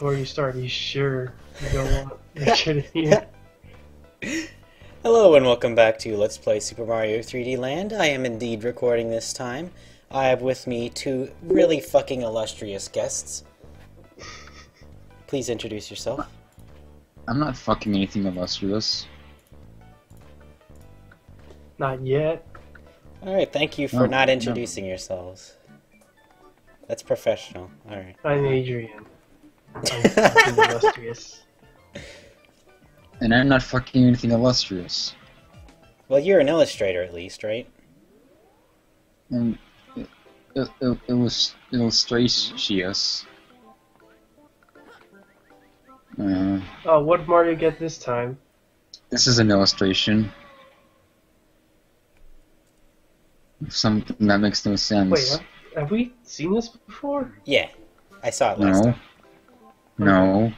before you start, you sure you don't want Richard in here? Hello and welcome back to Let's Play Super Mario 3D Land. I am indeed recording this time. I have with me two really fucking illustrious guests. Please introduce yourself. I'm not fucking anything illustrious. Not yet. Alright, thank you for not introducing yourselves. That's professional. Alright. I'm Adrian. I'm fucking illustrious. And I'm not fucking anything illustrious. Well, you're an illustrator at least, right? And it was illustratious. Oh, what did Mario get this time? This is an illustration. Something that makes no sense. Wait, have we seen this before? Yeah. I saw it last time. No.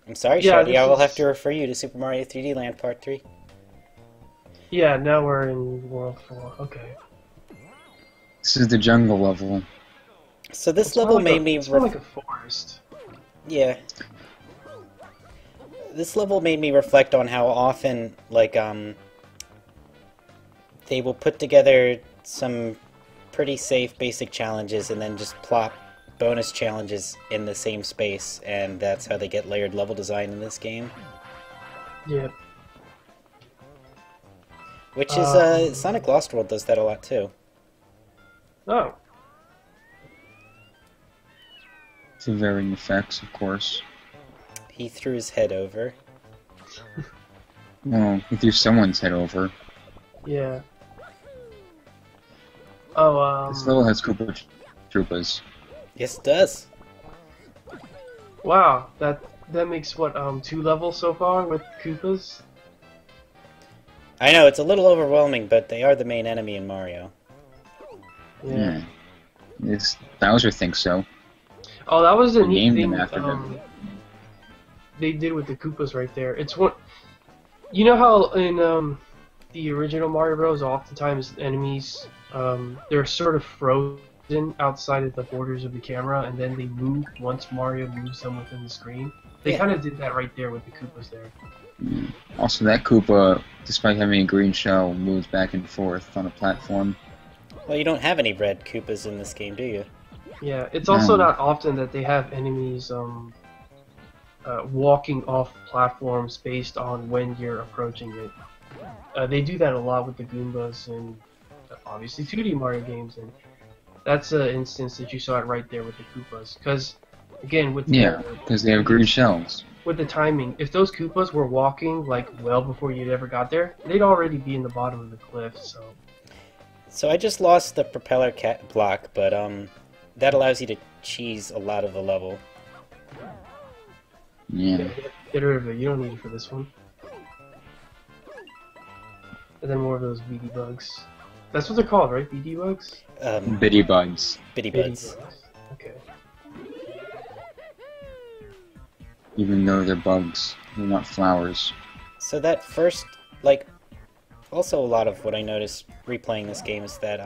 I'm sorry, Yeah, Shady, I will this have is- to refer you to Super Mario 3D Land Part 3. Yeah, now we're in World 4. Okay. This is the jungle level. So this It's level more like made me... It's more like a forest. Yeah. This level made me reflect on how often, like, they will put together some pretty safe basic challenges and then just plop bonus challenges in the same space, and that's how they get layered level design in this game. Yeah. Which is, Sonic Lost World does that a lot too. Oh. To varying effects, of course. He threw his head over. Well, he threw someone's head over. Yeah. Oh, This level has Koopa Troopas. Yes, it does. wow, that makes what, 2 levels so far with Koopas? I know, it's a little overwhelming, but they are the main enemy in Mario. Yeah. Bowser thinks so. Oh, that was a They neat named thing them after him. they did with the Koopas right there. It's one. You know how in the original Mario Bros, oftentimes enemies they're sort of frozen outside of the borders of the camera, and then they move once Mario moves them within the screen. They Yeah. kind of did that right there with the Koopas there. Also, that Koopa, despite having a green shell, moves back and forth on a platform. Well, you don't have any red Koopas in this game, do you? Yeah, it's also No. not often that they have enemies walking off platforms based on when you're approaching it. They do that a lot with the Goombas and obviously 2D Mario games, and that's an instance that you saw it right there with the Koopas. Because again, with Yeah, because they have green shells. with the timing, if those Koopas were walking like well before you'd ever got there, they'd already be in the bottom of the cliff. So I just lost the propeller cat block, but that allows you to cheese a lot of the level. Yeah. Get rid of it. You don't need it for this one. And then more of those BD bugs. That's what they're called, right? BD bugs? Bitty bugs. Bitty BD buds. bugs. Okay. Even though they're bugs. They're not flowers. So that first, like, also a lot of what I noticed replaying this game is that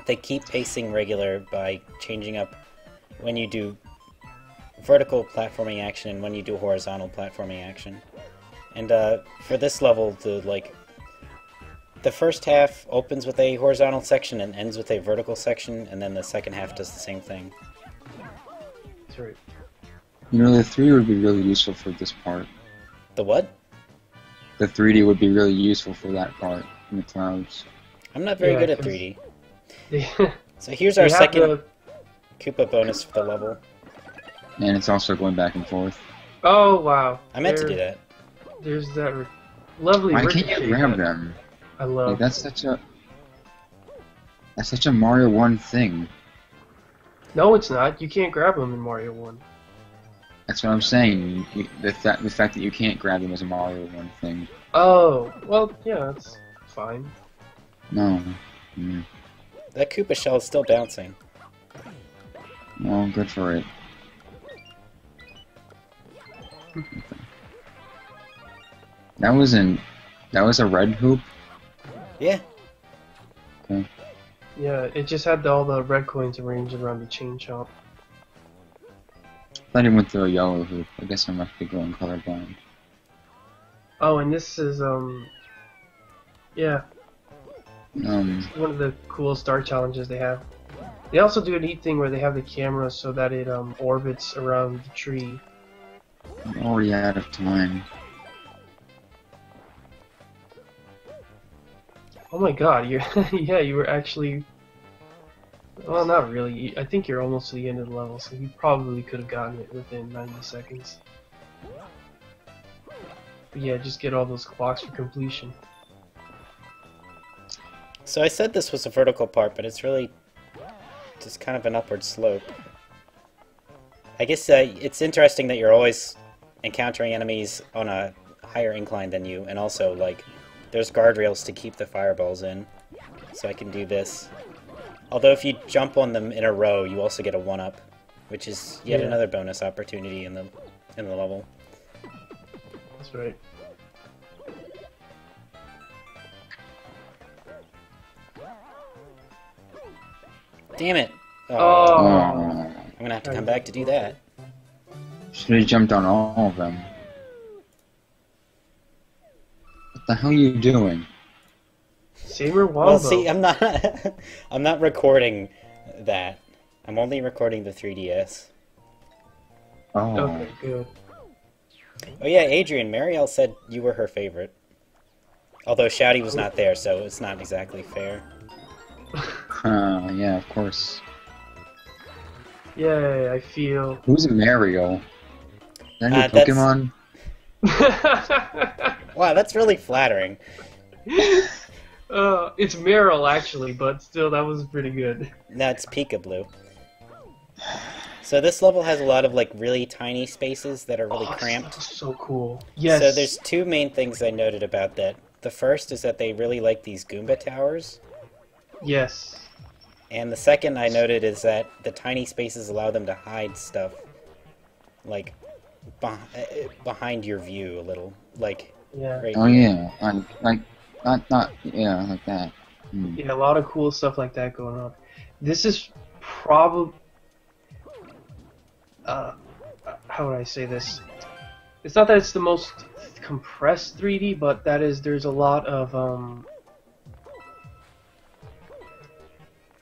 they keep pacing regular by changing up when you do vertical platforming action and when you do horizontal platforming action. And for this level, the first half opens with a horizontal section and ends with a vertical section, and then the second half does the same thing. That's right. You know, the 3D would be really useful for this part. The what? The 3D would be really useful for that part in the clouds. I'm not very Yeah, good at 'cause 3D. They, So here's our they have second Koopa bonus for the level. And it's also going back and forth. Oh, wow. I meant to do that. There's that lovely Why can't ricochet you grab that them? I love. Like, that's such a Mario 1 thing. No, it's not. You can't grab them in Mario 1. That's what I'm saying. The fact that you can't grab them is a Mario 1 thing. Oh, well, yeah, that's fine. No. That Koopa shell is still bouncing. Well, good for it. That was a red hoop? Yeah. Okay. Yeah, it just had all the red coins arranged around the chain shop. thought he went through a yellow hoop. I guess I must be going colorblind. Oh, and this is yeah, Um, one of the cool star challenges they have. They also do a neat thing where they have the camera so that it orbits around the tree. I'm already out of time. Oh my god, you're yeah, you were actually, well, not really. I think you're almost to the end of the level, so you probably could have gotten it within 90 seconds. But yeah, just get all those clocks for completion. So I said this was a vertical part, but it's really just kind of an upward slope. I guess it's interesting that you're always encountering enemies on a higher incline than you, and also, like, there's guardrails to keep the fireballs in, so I can do this. Although if you jump on them in a row, you also get a 1-up, which is yet another bonus opportunity in the level. That's right. Damn it! Oh, Oh, I'm gonna have to come back to do that. should have jumped on all of them. What the hell are you doing? Saber Wombo. Well, see, I'm not I'm not recording that. I'm only recording the 3DS. Oh, Okay, good. Oh yeah, Adrian, Marielle said you were her favorite. Although Shouty was not there, so it's not exactly fair. yeah, of course. Yay, I feel. Who's Mario? Is that your That's- Pokemon? Wow, that's really flattering. It's Meryl actually, but still, that was pretty good. No, it's Peekaboo. So this level has a lot of like really tiny spaces that are really cramped. That's so cool. Yes. So there's two main things I noted about that. The first is that they really like these Goomba Towers. Yes. And the second I noted is that the tiny spaces allow them to hide stuff, like, behind your view a little. Like, Yeah. right Oh here. yeah, like not yeah, like that. Hmm. Yeah, a lot of cool stuff like that going on. This is probably. How would I say this? It's not that it's the most compressed 3D, but there's a lot of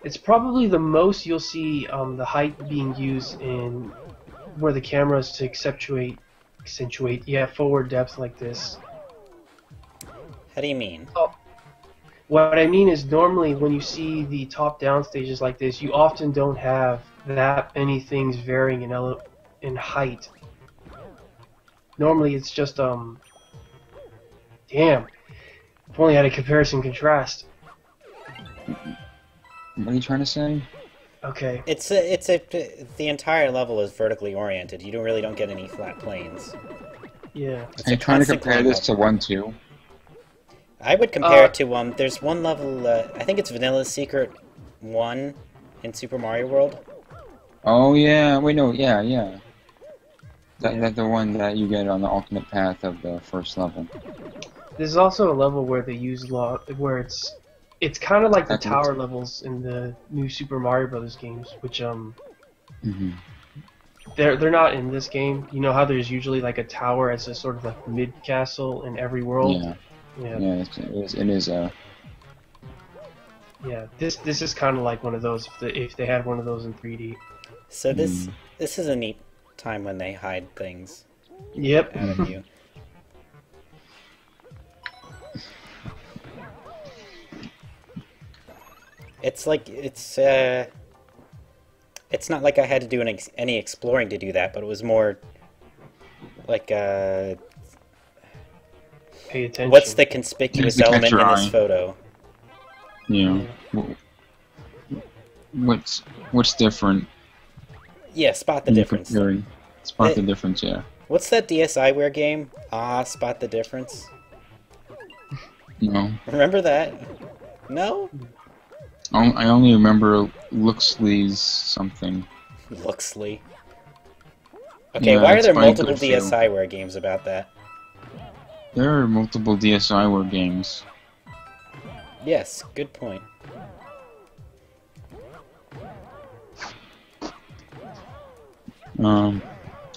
It's probably the most you'll see the height being used in where the camera is to accentuate, forward depth like this. How do you mean? What I mean is normally when you see the top-down stages like this, you often don't have that many things varying in height. Normally it's just damn. If only I had a comparison contrast. What are you trying to say? Okay. The entire level is vertically oriented. You really don't get any flat planes. Yeah. It's Are you a trying to constant compare climb this up. to 1-2? I would compare it to there's one level. I think it's Vanilla's Secret 1 in Super Mario World. Oh yeah, wait no, yeah. That's the one that you get on the ultimate path of the first level. There's also a level where they use where it's kind of like the That tower levels in the new Super Mario Brothers games, which Mm-hmm. they're not in this game. You know how there's usually like a tower as a sort of like mid castle in every world. Yeah, Yeah. yeah, it is. Yeah. This is kind of like one of those if they had one of those in 3D. So this is a neat time when they hide things Yep. out of you. It's like it's not like I had to do any exploring to do that, but it was more like Pay attention. what's the conspicuous Just to catch element in your this eye. photo? Yeah. What's different? Yeah, spot the when you're difference. comparing? Spot the difference, yeah. What's that DSiWare game? Spot the difference. No, Remember that? No? I only remember Luxley's something. Luxley. Okay, Yeah, why are it's there by multiple Goodfield. DSiWare games about that? There are multiple DSiWare games. Yes, good point.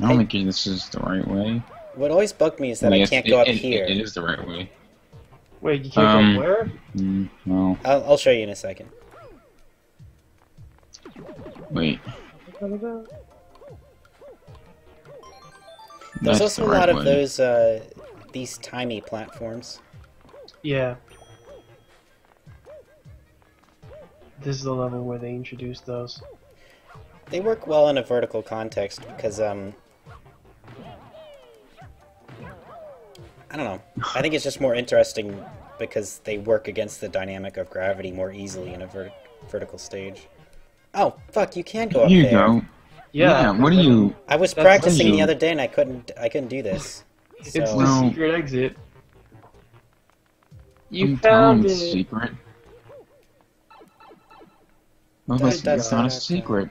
I don't think this is the right way. What always bugged me is that I Yes, can't go up it here. It is the right way. Wait, you can't go where? No. I'll show you in a second. Wait. There's That's also the a lot right of way. those, these tiny platforms. Yeah. This is the level where they introduced those. They work well in a vertical context because, I don't know. I think it's just more interesting because they work against the dynamic of gravity more easily in a vertical stage. Oh, fuck, you can go up Here you there. go. Yeah. What are you? I was That's practicing the you. other day and I couldn't do this. It's So, the Well- secret exit. You I'm telling found it's it. secret. Well, that's That's not a not- secret.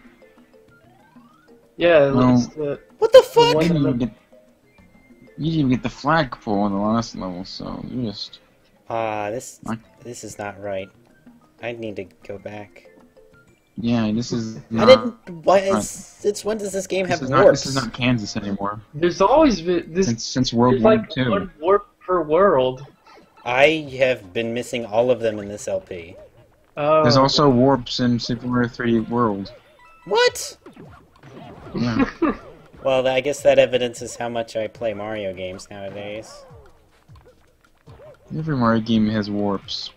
Yeah, No. it's the what the the fuck? one You didn't that- even get, you didn't even get the flagpole in the last level, so you just... This What? this is not right. I need to go back. Yeah, this is I not... didn't. Why is it's when does this game have warps? This is not Kansas anymore. there's always been this. Since World There's War like II. one warp per world. I have been missing all of them in this LP. There's also warps in Super Mario 3D World. What? Yeah. Well, I guess that evidences how much I play Mario games nowadays. Every Mario game has warps.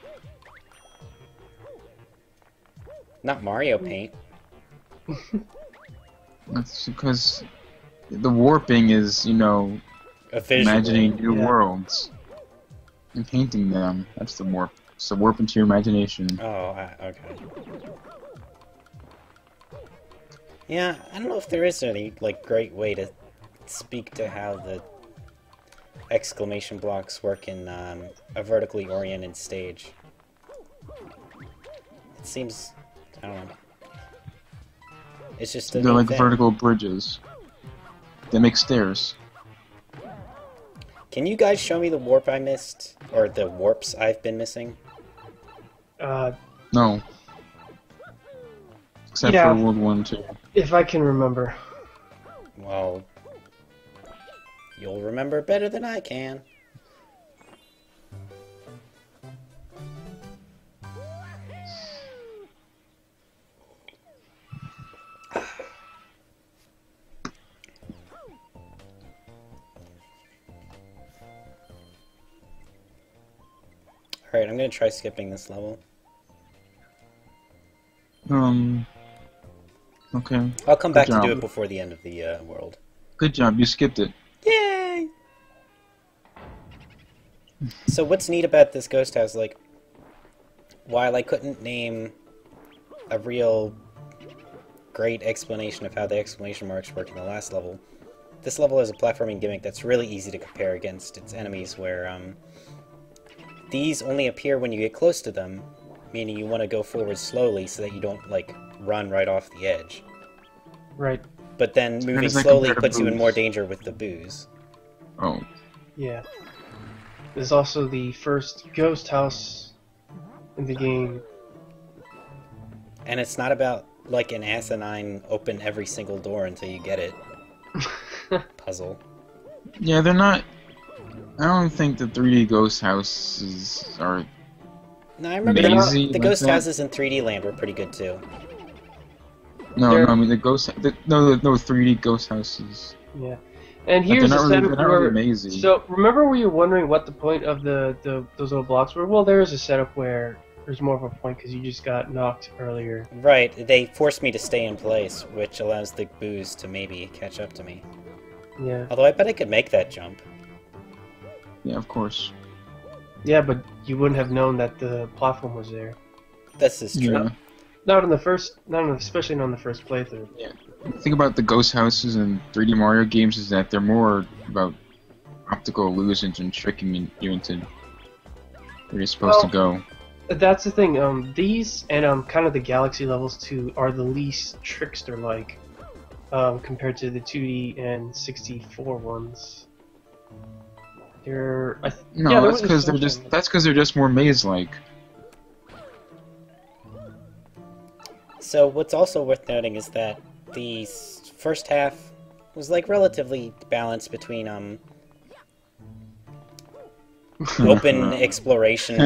Not Mario Paint. That's because the warping is, you know, A visual. imagining new Yeah. worlds and painting them. That's the warp. It's the warp into your imagination. Oh, okay. Yeah, I don't know if there is any like great way to speak to how the exclamation blocks work in a vertically oriented stage. It seems, I don't know. It's just a They're neat like thing. vertical bridges. They make stairs. Can you guys show me the warp I missed? Or the warps I've been missing? No. Except Yeah. for World 1 and 2. If I can remember. Well, you'll remember better than I can. Alright, I'm gonna try skipping this level. Okay. I'll come back to job. do it before the end of the world. Good job, you skipped it. Yay! So what's neat about this ghost house, like, while I couldn't name a real great explanation of how the exclamation marks work in the last level, this level has a platforming gimmick that's really easy to compare against its enemies, where these only appear when you get close to them, meaning you want to go forward slowly so that you don't, like, run right off the edge. Right. But then How moving does that slowly compare to puts you in booze? more danger with the booze. Oh. Yeah. There's also the first ghost house in the game. And it's not about, like, an asinine open every single door until you get it puzzle. Yeah, they're not... I don't think the 3D ghost houses are... No, I remember Lazy the like ghost that? houses in 3D Land were pretty good too. No, They're- no, I mean the ghost... no, 3D ghost houses. Yeah. And But here's they're a not really, setup they're not really where... mazy. So, remember where you're wondering what the point of those little blocks were? Well, there is a setup where there's more of a point because you just got knocked earlier. Right, they forced me to stay in place, which allows the booze to maybe catch up to me. Yeah. Although I bet I could make that jump. Yeah, of course. Yeah, but you wouldn't have known that the platform was there. This is true. Yeah. Not on the first... especially not on the first playthrough. The thing about the ghost houses in 3D Mario games is that they're more about optical illusions and tricking you into where you're supposed to go. That's the thing. These and kind of the Galaxy levels too are the least trickster-like compared to the 2D and 64 ones. They're No, yeah, there that's was a because they're just more maze-like. So what's also worth noting is that the first half was like relatively balanced between open exploration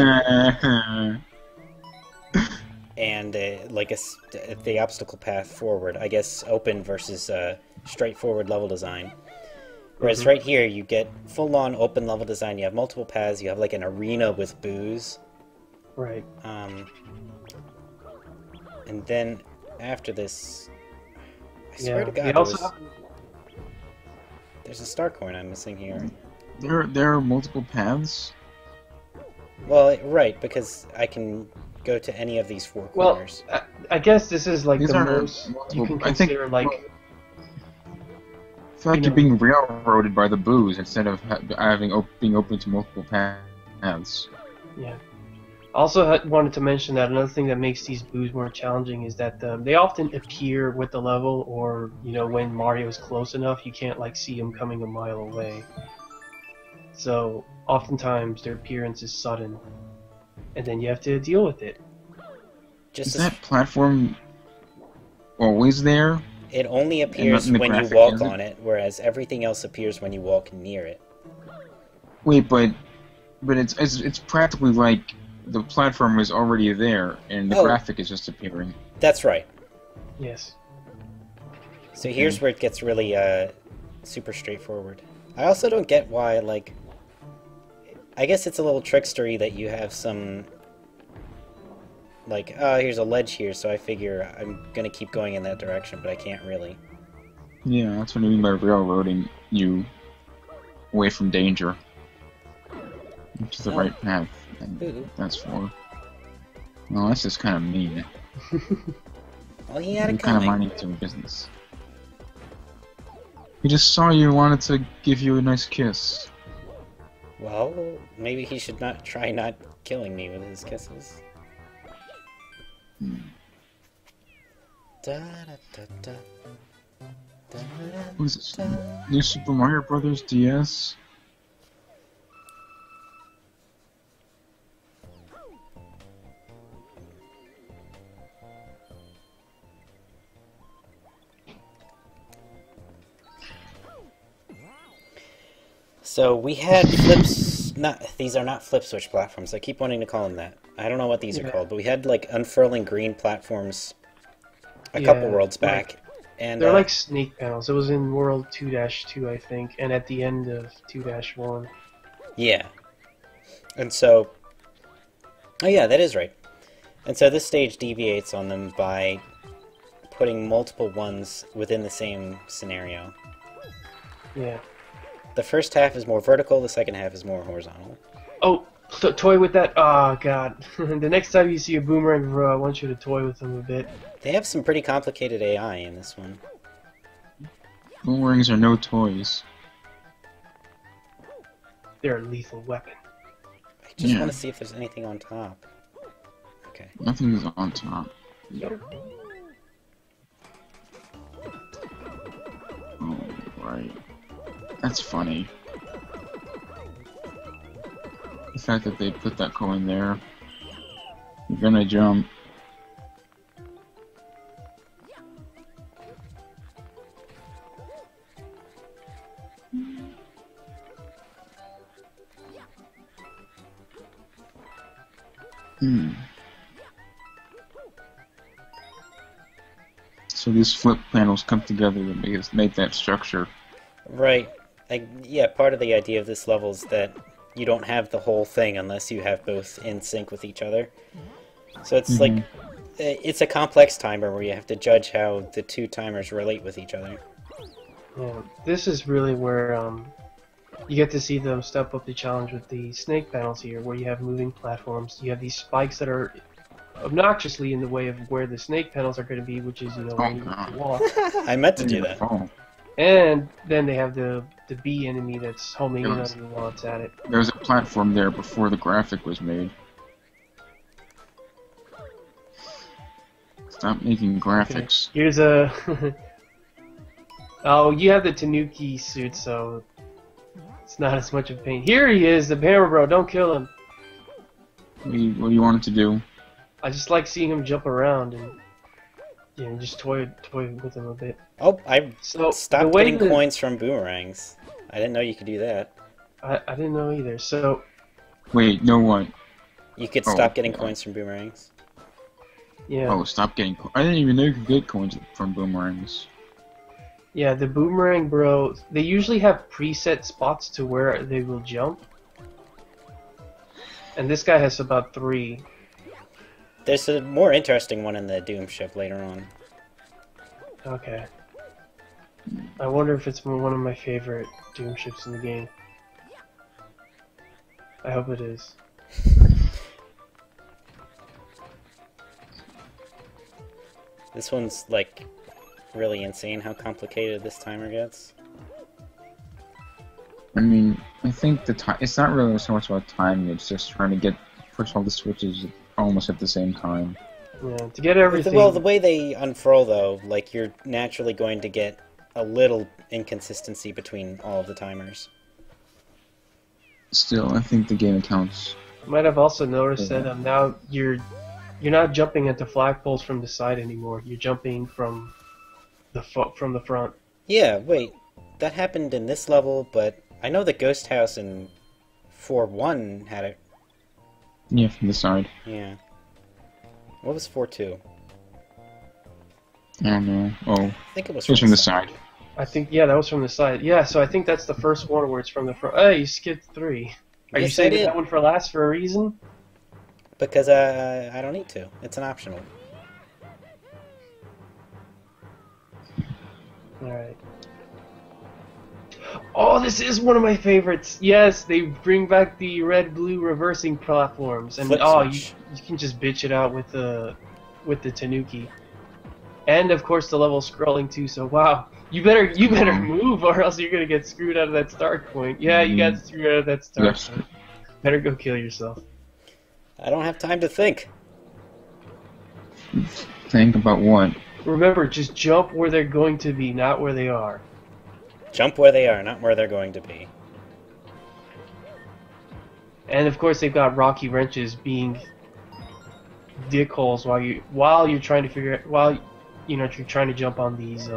and the obstacle path forward. I guess open versus straightforward level design. Whereas right here, you get full-on open level design. You have multiple paths. You have like an arena with boos. Right. And then after this, I Yeah. swear to God, They also have- there's a star coin I'm missing here. There are multiple paths. Well, right, because I can go to any of these four Well, corners. I guess this is like These the are most you multiple- can I think- consider like. I feel like You you're know. being railroaded by the booze instead of being open to multiple paths. Yeah. Also wanted to mention that another thing that makes these boos more challenging is that they often appear with the level, or when Mario is close enough, you can't like see him coming a mile away. So oftentimes their appearance is sudden, and then you have to deal with it. Just Is that platform always there? it only appears in the when you graphic, walk is it? on it, whereas everything else appears when you walk near it. Wait, but it's practically like the platform is already there and the Oh. graphic is just appearing. That's right. Yes. So here's where it gets really super straightforward. I also don't get why, like, I guess it's a little trickstery that you have some, like, oh, here's a ledge here, so I figure I'm gonna keep going in that direction, but I can't really. Yeah, that's what I mean by railroading you away from danger. To the Oh. right path. And Ooh. that's for. Well, that's just kind of mean. Well, he had You're it kind of coming. minding to business. He just saw you and wanted to give you a nice kiss. Well, maybe he should not try not killing me with his kisses. Da, da, da, da. Da, da, What is this? da. New Super Mario Brothers DS? So we had flips. These are not flip switch platforms. I keep wanting to call them that. I don't know what these are Yeah. called, but we had like unfurling green platforms a Yeah, couple worlds like- back, and They're like snake panels. It was in World 2-2, I think, and at the end of 2-1. yeah. And so, oh yeah, that is right. And so this stage deviates on them by putting multiple ones within the same scenario. Yeah. The first half is more vertical, the second half is more horizontal. Oh, toy with that. Oh, God. The next time you see a boomerang, bro, I want you to toy with them a bit. They have some pretty complicated AI in this one. Boomerangs are no toys. They're a lethal weapon. I just Yeah. want to see if there's anything on top. Okay. Nothing is on top. Nope. Oh, right. That's funny. The fact that they put that coin there. You're gonna jump. So these flip panels come together to make that structure. Right. Yeah, part of the idea of this level is that you don't have the whole thing unless you have both in sync with each other. So it's like, it's a complex timer where you have to judge how the two timers relate with each other. Yeah. This is really where you get to see them step up the challenge with the snake panels here, where you have moving platforms. You have these spikes that are obnoxiously in the way of where the snake panels are going to be, which is, when you God. walk. I meant to do that. Oh, And then they have the bee enemy that's homing in Yes. on you while it's at it. there was a platform there before the graphic was made. Stop making graphics. Here's a... Oh, you have the Tanuki suit, so it's not as much of a pain. Here he is, the Hammer Bro, don't kill him. What do you want it to do? I just like seeing him jump around, and Yeah, just toy with them a bit. Oh, I So the stopped way getting that coins from boomerangs. I didn't know you could do that. I didn't know either. So Wait, no what? You could Oh, stop getting yeah. coins from boomerangs. yeah, Oh, stop getting. I didn't even know you could get coins from boomerangs. yeah, the boomerang bro. They usually have preset spots to where they will jump, and this guy has about 3. There's a more interesting one in the Doom ship later on. Okay. I wonder if it's one of my favorite Doom ships in the game. I hope it is. This one's, like, really insane how complicated this timer gets. I mean, I think the time. It's not really so much about timing. It's just trying to push all the switches almost at the same time. Yeah, to get everything. Well, the way they unfurl, though, like, you're naturally going to get a little inconsistency between all of the timers. Still, I think the game accounts. You might have also noticed that now you're not jumping at the flagpoles from the side anymore. You're jumping from the front. Yeah, wait. That happened in this level, but I know the Ghost House in 4.1 had it. Yeah, from the side. Yeah. What was 4.2? I don't know. Oh, I think it was it was from the side. I think that was from the side. Yeah, so I think that's the first one where it's from the front. Hey, you skipped 3. Are you Yes, I saving did. that one for last for a reason? Because I don't need to. It's an optional. Alright. Oh, this is one of my favorites. Yes, they bring back the red-blue reversing platforms, and Flip you switch. can just bitch it out with the Tanuki, and of course the level scrolling too. So wow, you better move, or else you're gonna get screwed out of that start point. Yeah, you got screwed out of that start Yes. point. Better go kill yourself. I don't have time to think. Think about what? Remember, just jump where they're going to be, not where they are. Jump where they are, not where they're going to be. And of course, they've got rocky wrenches being dickholes while you're trying to you're trying to jump on these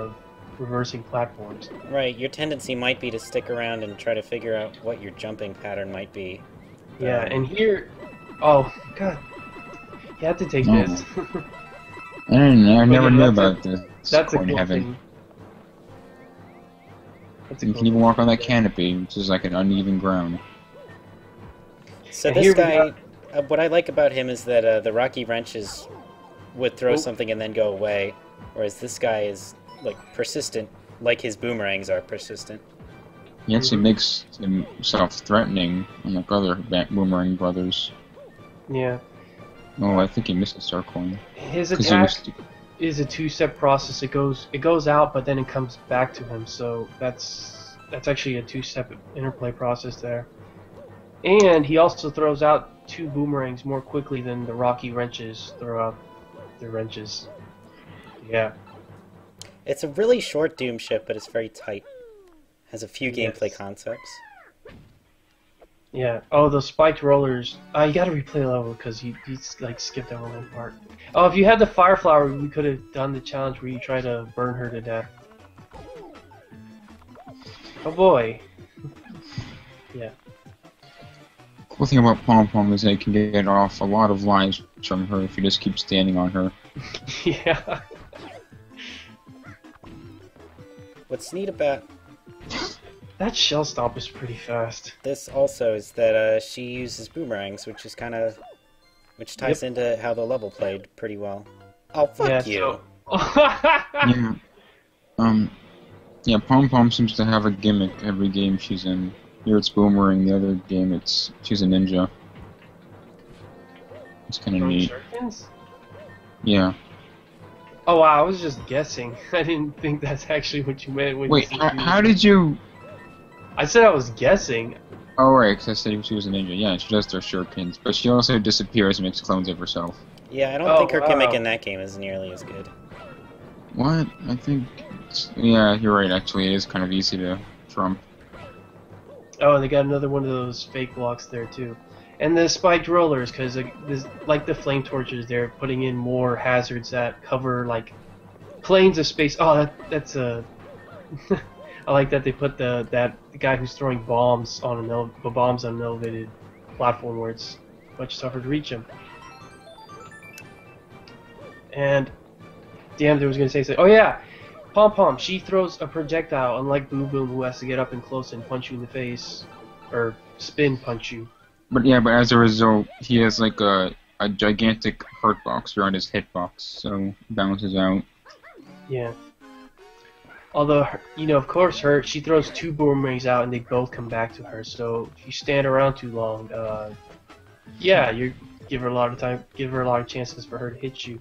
reversing platforms. Right, your tendency might be to stick around and try to figure out what your jumping pattern might be. Yeah, and here, oh god, you have to take this. I don't know. I never knew that's a- about this. That's a coin cool heaven. thing. That's a You cool can even thing. walk on that canopy, which is like an uneven ground. So And this here we guy, what I like about him is that the rocky wrenches would throw something and then go away, whereas this guy is like persistent, like his boomerangs are persistent. He actually makes himself threatening, unlike other Boomerang brothers. Yeah. Oh, I think he missed a star coin. His 'Cause he attack was- is a 2-step process. It goes out, but then it comes back to him. So that's actually a 2-step interplay process there. And he also throws out 2 boomerangs more quickly than the rocky wrenches throw out their wrenches. Yeah. It's a really short Doom ship, but it's very tight. Has a few Yes. gameplay concepts. Yeah. Oh, those spiked rollers. You gotta replay the level because you like skipped that one part. Oh, if you had the fire flower, we could have done the challenge where you try to burn her to death. Oh boy. Yeah. Cool thing about Pom Pom is that you can get off a lot of lives from her if you just keep standing on her. Yeah. What's neat about That shell stomp is pretty fast. this also is that she uses boomerangs, which ties into how the level played pretty well. Oh, fuck Yeah, you! Yeah. Yeah, Pom Pom seems to have a gimmick every game she's in. Here it's Boomerang, the other game she's a ninja. It's kind of From neat. Shurikens? Yeah. Oh wow, I was just guessing. I didn't think that's actually what you meant when Wait, you said how did you... I said I was guessing. Oh, right, because I said she was a ninja. Yeah, she does throw shurikens, but she also disappears and makes clones of herself. Yeah, I don't Oh, think her gimmick wow. in that game is nearly as good. What? I think... Yeah, you're right, actually. It is kind of easy to trump. Oh, and they got another one of those fake blocks there too. And the spiked rollers, because like the flame torches, they're putting in more hazards that cover like planes of space. Oh, that's a. I like that they put the guy who's throwing bombs on an elevated platform where it's much tougher to reach him. And damn, I was gonna say something. Oh yeah, Pom Pom. She throws a projectile, unlike Boom Boom, who has to get up and close and punch you in the face, or spin punch you. But yeah, but as a result, he has like a gigantic hurt box around his hitbox, so it balances out. Yeah. Although, you know, of course, she throws 2 boomerangs out and they both come back to her. So if you stand around too long, yeah, you give her a lot of time, give her a lot of chances for her to hit you.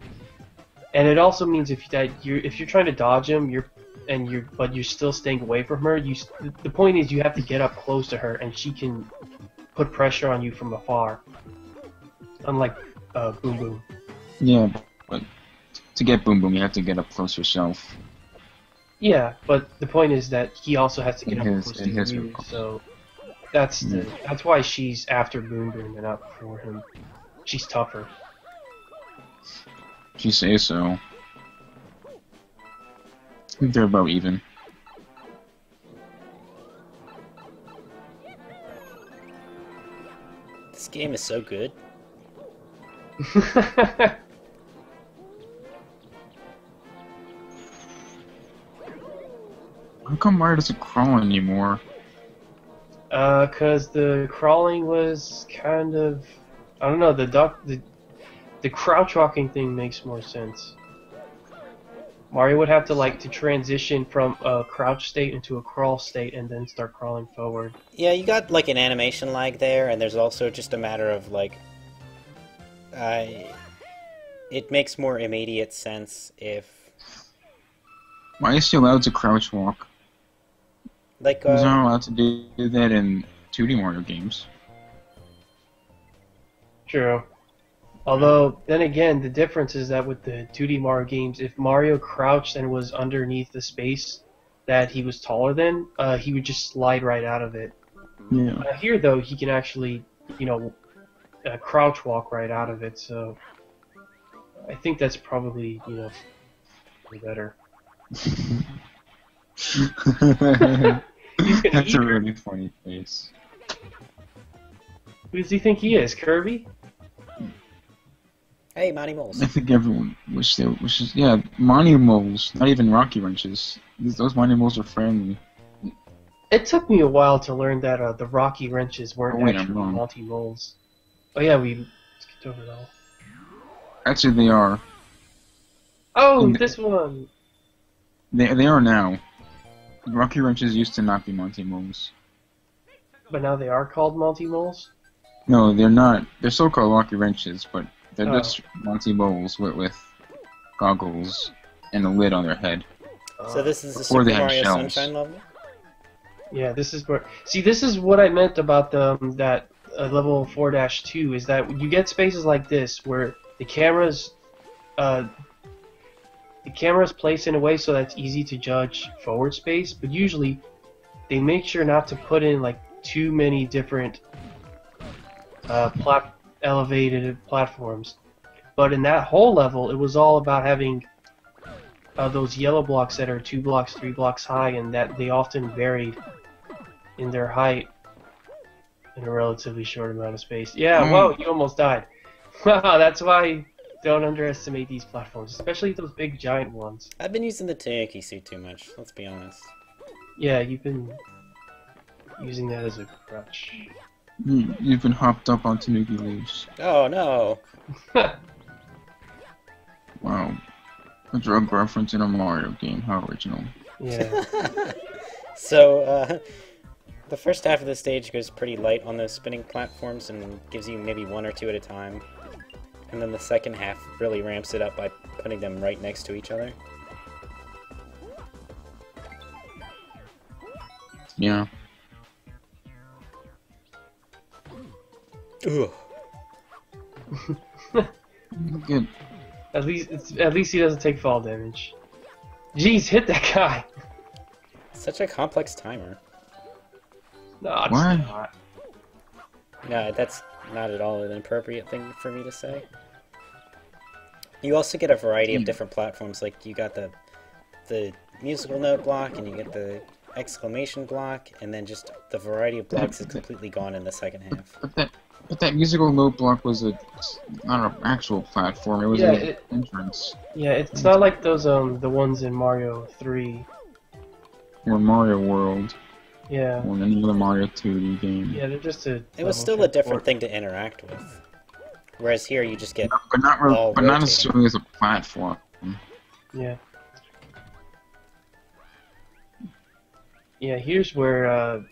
And it also means if you're trying to dodge him, but you're still staying away from her. The point is you have to get up close to her, and she can put pressure on you from afar. Unlike Boom Boom. Yeah, but to get Boom Boom, you have to get up close yourself. Yeah, but the point is that he also has to get up close to you, recall. so that's why she's after Boom Boom and not before him. She's tougher. If you say so. I think they're about even. This game is so good. How come Mario doesn't crawl anymore? 'Cause the crawling was kind of, I don't know, the crouch walking thing makes more sense. Mario would have to transition from a crouch state into a crawl state and then start crawling forward. Yeah, you got like an animation lag there, and there's also just a matter of like, it makes more immediate sense if, Why is he allowed to crouch walk? like, He's not allowed to do that in 2D Mario games. True. Although, then again, the difference is that with the 2D Mario games, if Mario crouched and was underneath the space that he was taller than, he would just slide right out of it. Yeah. Here, though, he can actually, crouch walk right out of it, so I think that's probably, better. That's a really funny face. Who does he think he is, Kirby? hey, Monty Moles. I think everyone wishes, yeah, Monty Moles, not even Rocky Wrenches. Those Monty Moles are friendly. It took me a while to learn that the Rocky Wrenches weren't Oh, wait, I'm actually wrong. Monty Moles. Oh yeah, we skipped over that. Actually, they are. Oh, this one! They are now. Rocky Wrenches used to not be Monty Moles. But now they are called Monty Moles? No, they're not. They're still called Rocky Wrenches, but they're Oh. just Monty Moles with goggles and a lid on their head. So this is the Before Super they had Mario shells. Sunshine level? Yeah, this is where... See, this is what I meant about that level 4-2, is that you get spaces like this where the camera's placed in a way so that it's easy to judge forward space, but usually they make sure not to put in like too many different elevated platforms. But in that whole level, it was all about having those yellow blocks that are 2 blocks, 3 blocks high, and that they often varied in their height in a relatively short amount of space. Yeah, whoa, you almost died. Wow, that's why don't underestimate these platforms, especially those big giant ones. I've been using the Tanuki suit too much, let's be honest. Yeah, you've been using that as a crutch. You've been hopped up on Tanuki leaves. Oh no! Wow. A drug reference in a Mario game. How original. Yeah. So, the first half of the stage goes pretty light on those spinning platforms and gives you maybe 1 or 2 at a time. And then the second half really ramps it up by putting them right next to each other. Yeah. Ugh. Good. At least he doesn't take fall damage. Jeez, hit that guy! Such a complex timer. No, it's Why? not. No, that's not at all an appropriate thing for me to say. You also get a variety of different platforms, like you got the the musical note block, and you get the exclamation block, and then just the variety of blocks is completely gone in the second half. But that musical note block was not an actual platform. It was an entrance. Yeah, it's not like those the ones in Mario 3. Or Mario World. Yeah. Or any other Mario 2D game. Yeah, they're just a. It was still a different thing to interact with. Whereas here you just get but not necessarily as a platform. Yeah. Yeah, here's where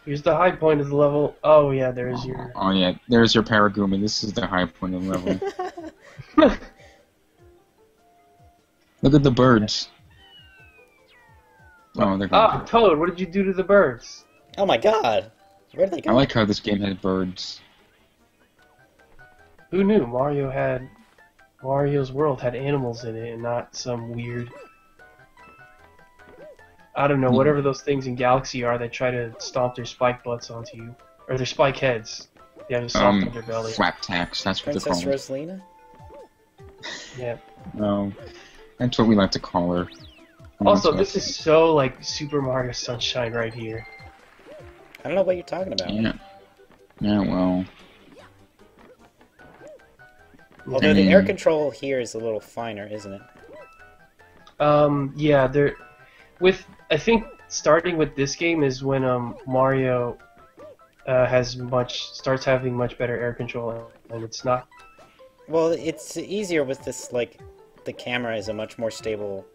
here's the high point of the level. Oh yeah, there's your. Oh yeah, there's your Paragoomba. This is the high point of the level. Look at the birds. Oh, they're gone. Toad, what did you do to the birds? Oh my god! Where did they go? I like how this game has birds. Who knew Mario's world had animals in it and not some weird, I don't know, whatever those things in Galaxy are that try to stomp their spike butts onto you. Or their spike heads. They have a soft underbelly. Flap tacks, that's what Princess they're called. Rosalina? Yeah. No, that's what we like to call her. Also, this is so like Super Mario Sunshine right here. I don't know what you're talking about. Yeah. Yeah, well. Although the air control here is a little finer, isn't it? Yeah, I think starting with this game is when Mario starts having much better air control, and it's not. Well, it's easier with this, like, the camera is a much more stable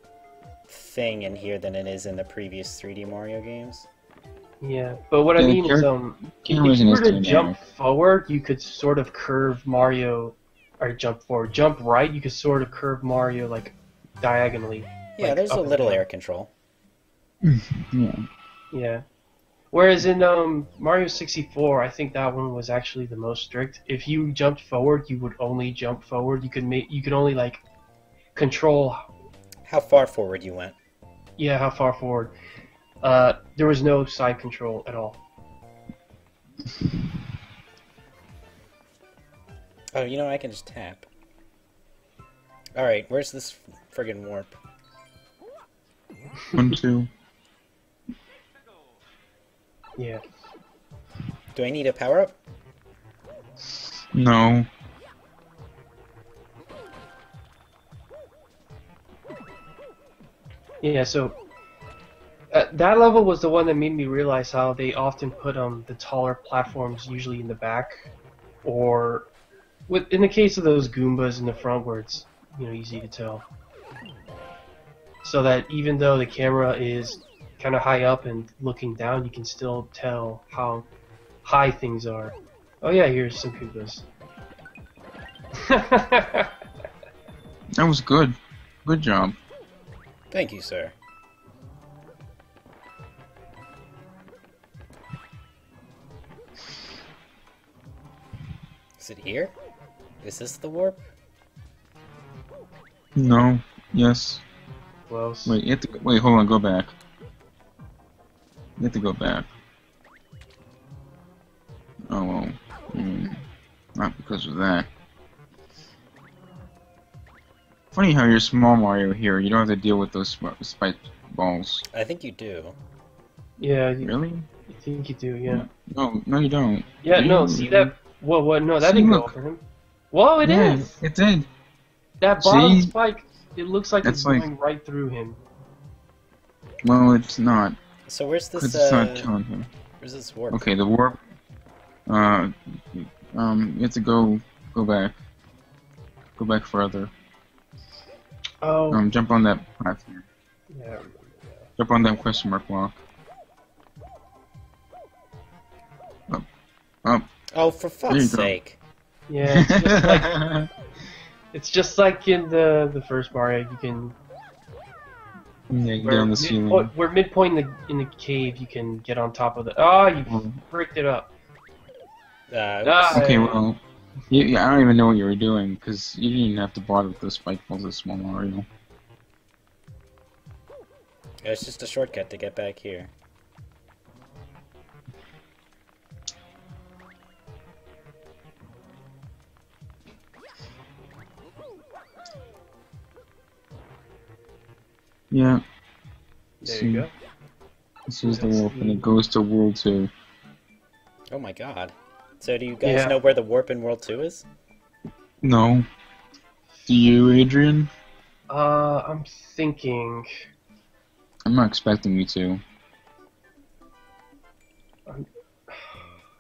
thing in here than it is in the previous 3D Mario games. Yeah, but what I mean is, if you were to jump forward, you could sort of curve Mario, or jump forward, jump right, you could sort of curve Mario, like, diagonally. Yeah, like, there's a little air control. Yeah. Yeah. Whereas in Mario 64, I think that one was actually the most strict. If you jumped forward, you would only jump forward. You could only like control how far forward you went. Yeah, how far forward. There was no side control at all. Oh, you know, I can just tap. Alright, where's this friggin' warp? 1, 2. Yeah. Do I need a power-up? No. Yeah, so that level was the one that made me realize how they often put the taller platforms usually in the back, or in the case of those Goombas in the front where it's easy to tell. So that even though the camera is kind of high up and looking down, you can still tell how high things are. Oh yeah, here's some Koopas. That was good. Good job. Thank you, sir. Is it here? Is this the warp? No. Yes. Close. Wait, wait, hold on, go back. You have to go back. Oh, well. Not because of that. Funny how you're small Mario here, you don't have to deal with those spike balls. I think you do. Yeah. Really? I think you do, yeah. No, you don't. Yeah, no, see that? What? No, that didn't go over him. Whoa, it is! It did. That bottom spike, it looks like it's going right through him. Well, it's not. So where's this, it's not killing him. Where's this warp? Okay, the warp, you have to go back. Go back further. Oh. Jump on that platform. Yeah. Jump on that question mark block. Up. Oh, for fuck's sake. Yeah, it's just like in the first Mario, you can... Yeah, you get on the ceiling. Where midpoint in the cave, you can get on top of the... Oh, you bricked it up. Okay, well... I don't even know what you were doing, because you didn't even have to bother with those spike balls as small Mario. It's just a shortcut to get back here. Yeah. There you go. This is the warp, and it goes to World 2. Oh my god. So do you guys Yeah. know where the warp in World 2 is? No. Do you, Adrian? I'm thinking. I'm not expecting you to.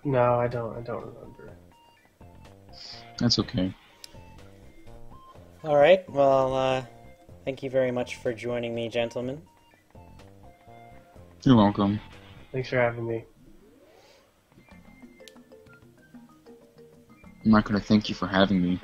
No, I don't remember. That's okay. Alright, well, thank you very much for joining me, gentlemen. You're welcome. Thanks for having me. I'm not gonna thank you for having me.